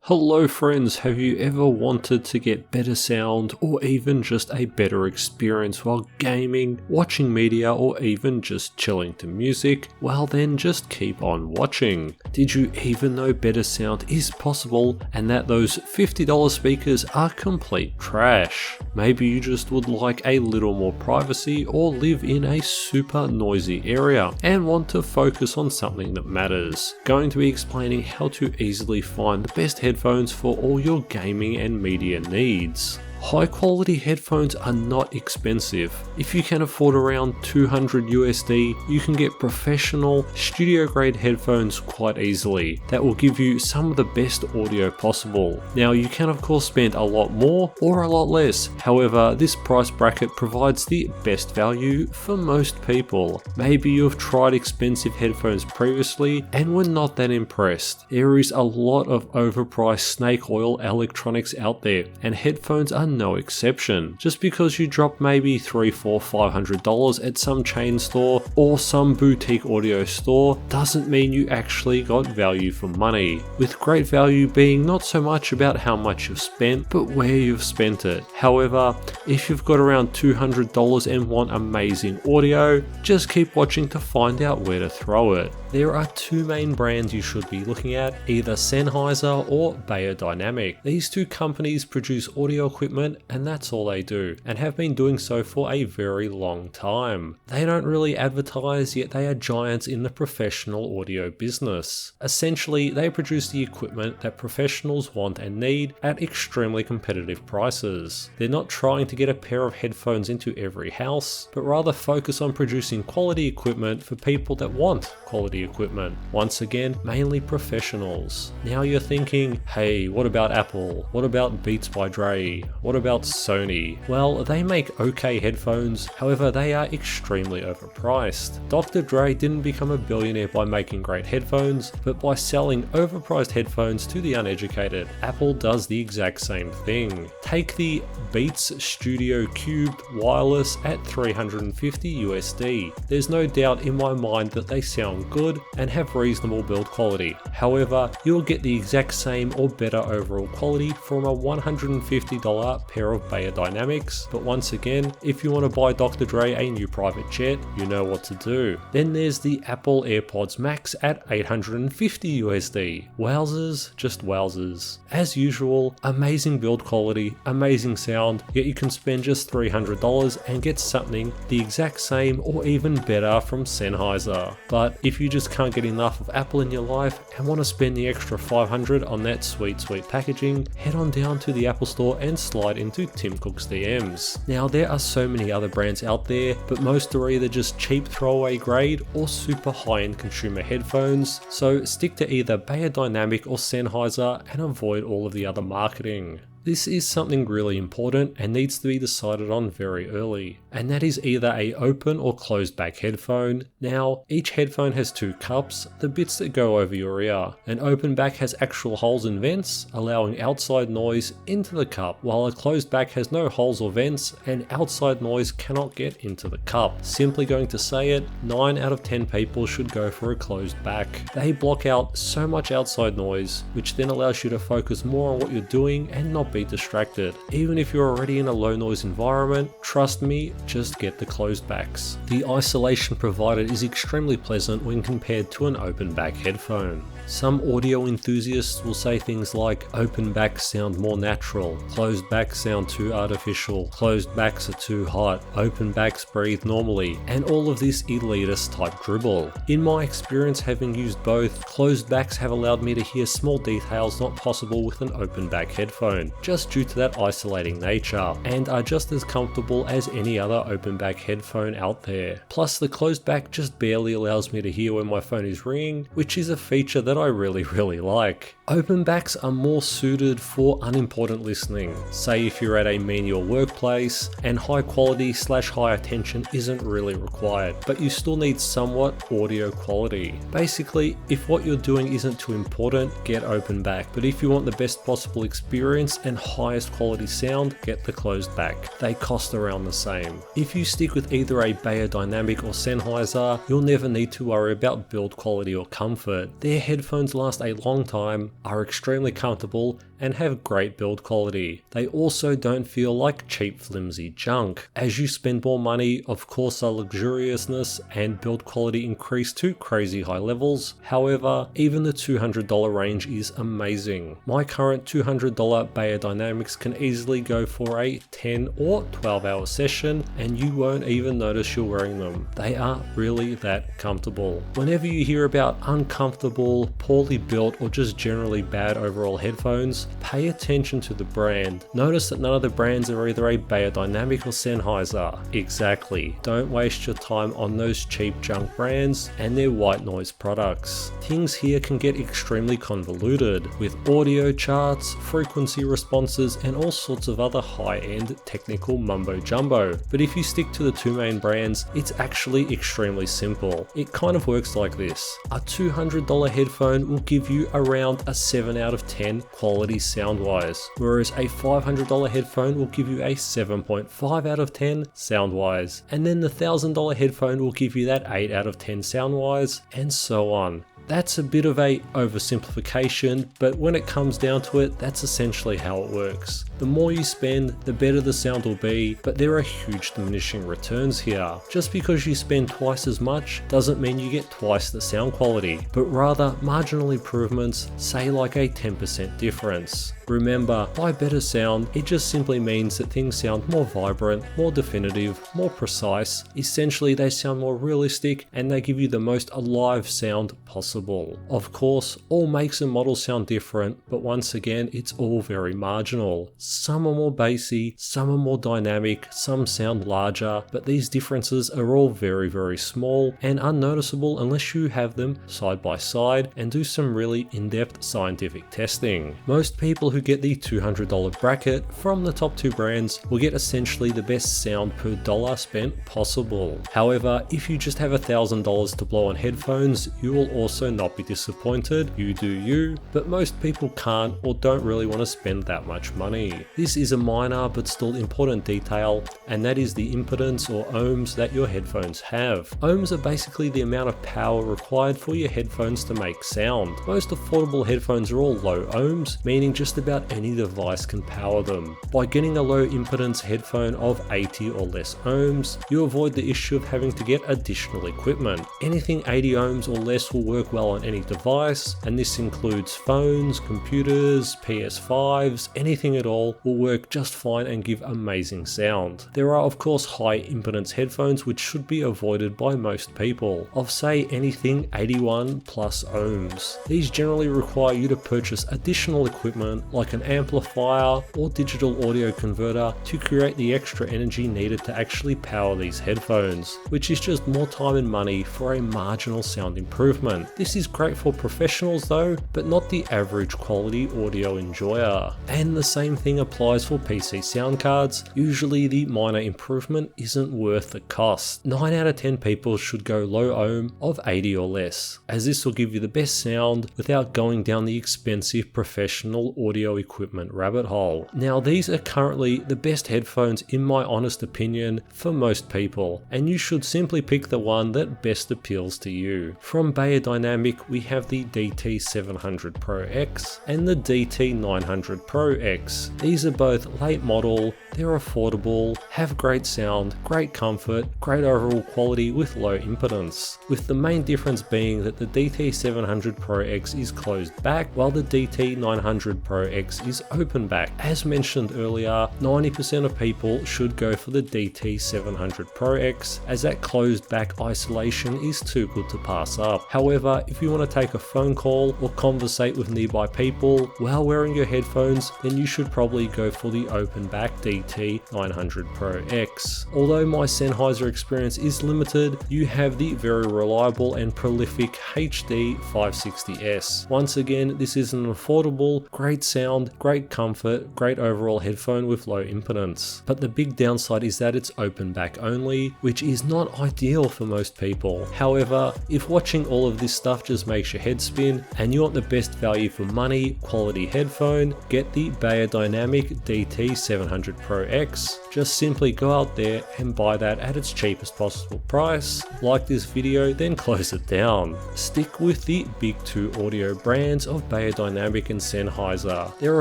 Hello friends, have you ever wanted to get better sound or even just a better experience while gaming, watching media or even just chilling to music? Well then just keep on watching. Did you even know better sound is possible and that those $50 speakers are complete trash? Maybe you just would like a little more privacy or live in a super noisy area and want to focus on something that matters. Going to be explaining how to easily find the best headphones for all your gaming and media needs. High quality headphones are not expensive. If you can afford around $200 you can get professional studio grade headphones quite easily that will give you some of the best audio possible. Now you can of course spend a lot more or a lot less, however this price bracket provides the best value for most people. Maybe you've tried expensive headphones previously and were not that impressed. There is a lot of overpriced snake oil electronics out there and headphones are no exception. Just because you drop maybe $300, $400, $500 at some chain store or some boutique audio store doesn't mean you actually got value for money, with great value being not so much about how much you've spent but where you've spent it. However, if you've got around $200 and want amazing audio, just keep watching to find out where to throw it. There are two main brands you should be looking at, either Sennheiser or Beyerdynamic. These two companies produce audio equipment and that's all they do, and have been doing so for a very long time. They don't really advertise, yet they are giants in the professional audio business. Essentially, they produce the equipment that professionals want and need at extremely competitive prices. They're not trying to get a pair of headphones into every house, but rather focus on producing quality equipment for people that want quality equipment. Once again, mainly professionals. Now you're thinking, hey, what about Apple? What about Beats by Dre? What about Sony? Well, they make okay headphones, however they are extremely overpriced. Dr. Dre didn't become a billionaire by making great headphones, but by selling overpriced headphones to the uneducated. Apple does the exact same thing. Take the Beats Studio Cubed wireless at $350. There's no doubt in my mind that they sound good and have reasonable build quality. However, you'll get the exact same or better overall quality from a $150 pair of Beyerdynamics, but once again, if you want to buy Dr. Dre a new private jet, you know what to do. Then there's the Apple AirPods Max at $850. Wowzers, just wowzers. As usual, amazing build quality, amazing sound, yet you can spend just $300 and get something the exact same or even better from Sennheiser. But if you just can't get enough of Apple in your life and want to spend the extra $500 on that sweet packaging, head on down to the Apple store and slide into Tim Cook's DMs. Now there are so many other brands out there, but most are either just cheap throwaway grade or super high-end consumer headphones, so stick to either Beyerdynamic or Sennheiser and avoid all of the other marketing. This is something really important and needs to be decided on very early, and that is either a open or closed back headphone. Now, each headphone has two cups, the bits that go over your ear. An open back has actual holes and vents, allowing outside noise into the cup, while a closed back has no holes or vents and outside noise cannot get into the cup. Simply going to say it, 9 out of 10 people should go for a closed back. They block out so much outside noise, which then allows you to focus more on what you're doing and not be distracted. Even if you're already in a low noise environment, trust me, just get the closed backs. The isolation provided is extremely pleasant when compared to an open back headphone. Some audio enthusiasts will say things like open backs sound more natural, closed backs sound too artificial, closed backs are too hot, open backs breathe normally, and all of this elitist type dribble. In my experience having used both, closed backs have allowed me to hear small details not possible with an open back headphone, just due to that isolating nature, and are just as comfortable as any other open back headphone out there. Plus the closed back just barely allows me to hear when my phone is ringing, which is a feature that I really like. Open backs are more suited for unimportant listening, say if you're at a menial workplace and high quality / high attention isn't really required, but you still need somewhat audio quality. Basically, if what you're doing isn't too important, get open back, but if you want the best possible experience and highest quality sound, get the closed back. They cost around the same. If you stick with either a Beyerdynamic or Sennheiser, you'll never need to worry about build quality or comfort. Their headphones headphones last a long time, are extremely comfortable, and have great build quality. They also don't feel like cheap flimsy junk. As you spend more money, of course the luxuriousness and build quality increase to crazy high levels. However, even the $200 range is amazing. My current $200 Beyerdynamics can easily go for a 10 or 12 hour session and you won't even notice you're wearing them. They are really that comfortable. Whenever you hear about uncomfortable, poorly built, or just generally bad overall headphones, pay attention to the brand. Notice that none of the brands are either a Beyerdynamic or Sennheiser. Exactly. Don't waste your time on those cheap junk brands and their white noise products. Things here can get extremely convoluted with audio charts, frequency responses, and all sorts of other high-end technical mumbo jumbo. But if you stick to the two main brands, it's actually extremely simple. It kind of works like this. A $200 headphone will give you around a 7 out of 10 quality sound-wise, whereas a $500 headphone will give you a 7.5 out of 10 sound-wise, and then the $1,000 headphone will give you that 8 out of 10 sound-wise, and so on. That's a bit of a oversimplification, but when it comes down to it, that's essentially how it works. The more you spend, the better the sound will be, but there are huge diminishing returns here. Just because you spend twice as much doesn't mean you get twice the sound quality, but rather marginal improvements, say like a 10% difference. Remember, by better sound, it just simply means that things sound more vibrant, more definitive, more precise. Essentially, they sound more realistic and they give you the most alive sound possible. Of course, all makes and models sound different, but once again, it's all very marginal. Some are more bassy, some are more dynamic, some sound larger, but these differences are all very, very small and unnoticeable unless you have them side by side and do some really in-depth scientific testing. Most people who get the $200 bracket from the top two brands will get essentially the best sound per dollar spent possible. However, if you just have $1,000 to blow on headphones, you will also not be disappointed. You do you, but most people can't or don't really want to spend that much money. This is a minor but still important detail, and that is the impedance or ohms that your headphones have. Ohms are basically the amount of power required for your headphones to make sound. Most affordable headphones are all low ohms, meaning just about any device can power them. By getting a low impedance headphone of 80 or less ohms, you avoid the issue of having to get additional equipment. Anything 80 ohms or less will work well on any device, and this includes phones, computers, PS5s, anything at all will work just fine and give amazing sound. There are of course high impedance headphones which should be avoided by most people, of say anything 81 plus ohms. These generally require you to purchase additional equipment like an amplifier or digital audio converter to create the extra energy needed to actually power these headphones, which is just more time and money for a marginal sound improvement. This is great for professionals though, but not the average quality audio enjoyer. And the same thing applies for PC sound cards. Usually the minor improvement isn't worth the cost. 9 out of 10 people should go low ohm of 80 or less, as this will give you the best sound without going down the expensive professional audio equipment rabbit hole. Now these are currently the best headphones in my honest opinion for most people, and you should simply pick the one that best appeals to you. From Beyerdynamic we have the DT700 Pro X and the DT900 Pro X. These are both late model, they're affordable, have great sound, great comfort, great overall quality with low impedance, with the main difference being that the DT700 Pro X is closed back while the DT900 Pro X is open back. As mentioned earlier, 90% of people should go for the DT700 Pro X, as that closed back isolation is too good to pass up. However, if you want to take a phone call or conversate with nearby people while wearing your headphones, then you should probably go for the open back DT900 Pro X. Although my Sennheiser experience is limited, you have the very reliable and prolific HD 560S. Once again, this is an affordable, great sound, great comfort, great overall headphone with low impedance. But the big downside is that it's open back only, which is not ideal for most people. However, if watching all of this stuff just makes your head spin and you want the best value for money quality headphone, get the Beyerdynamic DT700 Pro Pro X, just simply go out there and buy that at its cheapest possible price. Like this video, then close it down. Stick with the big two audio brands of Beyerdynamic and Sennheiser. They're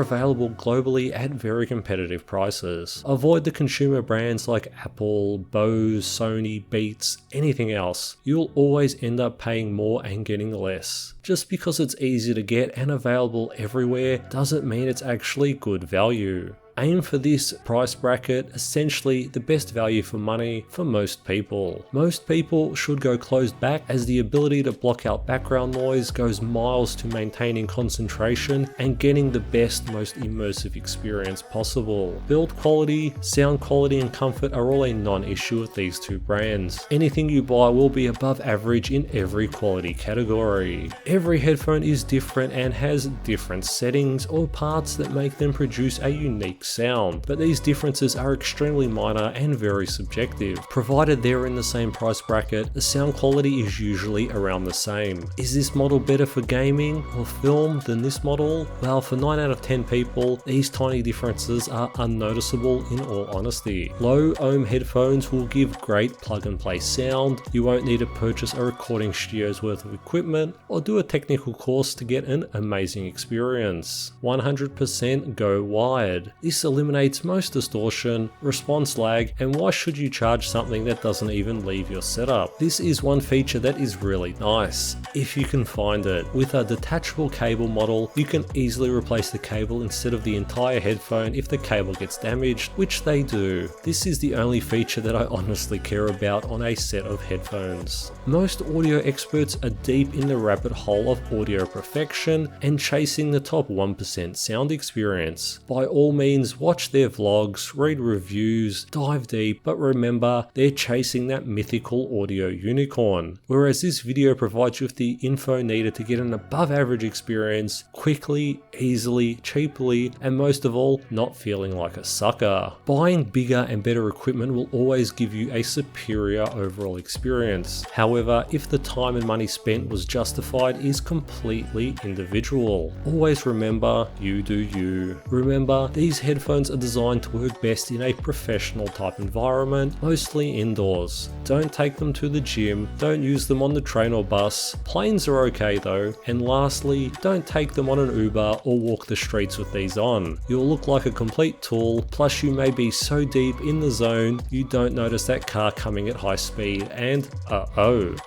available globally at very competitive prices. Avoid the consumer brands like Apple, Bose, Sony, Beats, anything else. You'll always end up paying more and getting less. Just because it's easy to get and available everywhere doesn't mean it's actually good value. Aim for this price bracket, essentially the best value for money for most people. Most people should go closed back, as the ability to block out background noise goes miles to maintaining concentration and getting the best, most immersive experience possible. Build quality, sound quality and comfort are all a non-issue with these two brands. Anything you buy will be above average in every quality category. Every headphone is different and has different settings or parts that make them produce a unique sound, but these differences are extremely minor and very subjective. Provided they're in the same price bracket, the sound quality is usually around the same. Is this model better for gaming or film than this model? Well, for 9 out of 10 people, these tiny differences are unnoticeable in all honesty. Low ohm headphones will give great plug and play sound. You won't need to purchase a recording studio's worth of equipment or do a technical course to get an amazing experience. 100% go wired. This eliminates most distortion, response lag, and why should you charge something that doesn't even leave your setup? This is one feature that is really nice, if you can find it. With a detachable cable model, you can easily replace the cable instead of the entire headphone if the cable gets damaged, which they do. This is the only feature that I honestly care about on a set of headphones. Most audio experts are deep in the rabbit hole of audio perfection and chasing the top 1% sound experience. By all means, watch their vlogs, read reviews, dive deep, but remember, they're chasing that mythical audio unicorn. Whereas this video provides you with the info needed to get an above average experience quickly, easily, cheaply, and most of all, not feeling like a sucker. Buying bigger and better equipment will always give you a superior overall experience. However, if the time and money spent was justified is completely individual. Always remember, you do you. Remember, these headphones are designed to work best in a professional type environment, mostly indoors. Don't take them to the gym, don't use them on the train or bus. Planes are okay though, and lastly, don't take them on an Uber or walk the streets with these on. You'll look like a complete tool, plus you may be so deep in the zone you don't notice that car coming at high speed, and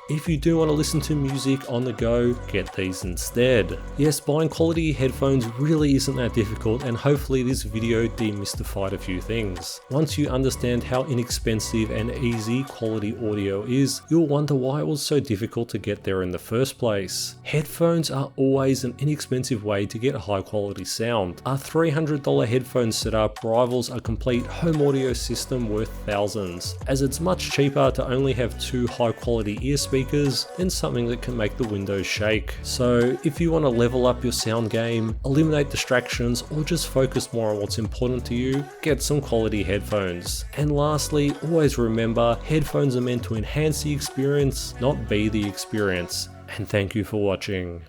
if you do want to listen to music on the go, get these instead. Yes, buying quality headphones really isn't that difficult, and hopefully this video demystified a few things. Once you understand how inexpensive and easy quality audio is, you'll wonder why it was so difficult to get there in the first place. Headphones are always an inexpensive way to get high quality sound. A $300 headphone setup rivals a complete home audio system worth thousands, as it's much cheaper to only have 2 high quality ear speakers than something that can make the windows shake. So if you want to level up your sound game, eliminate distractions, or just focus more on what's important to you, get some quality headphones. And lastly, always remember, headphones are meant to enhance the experience, not be the experience. And thank you for watching.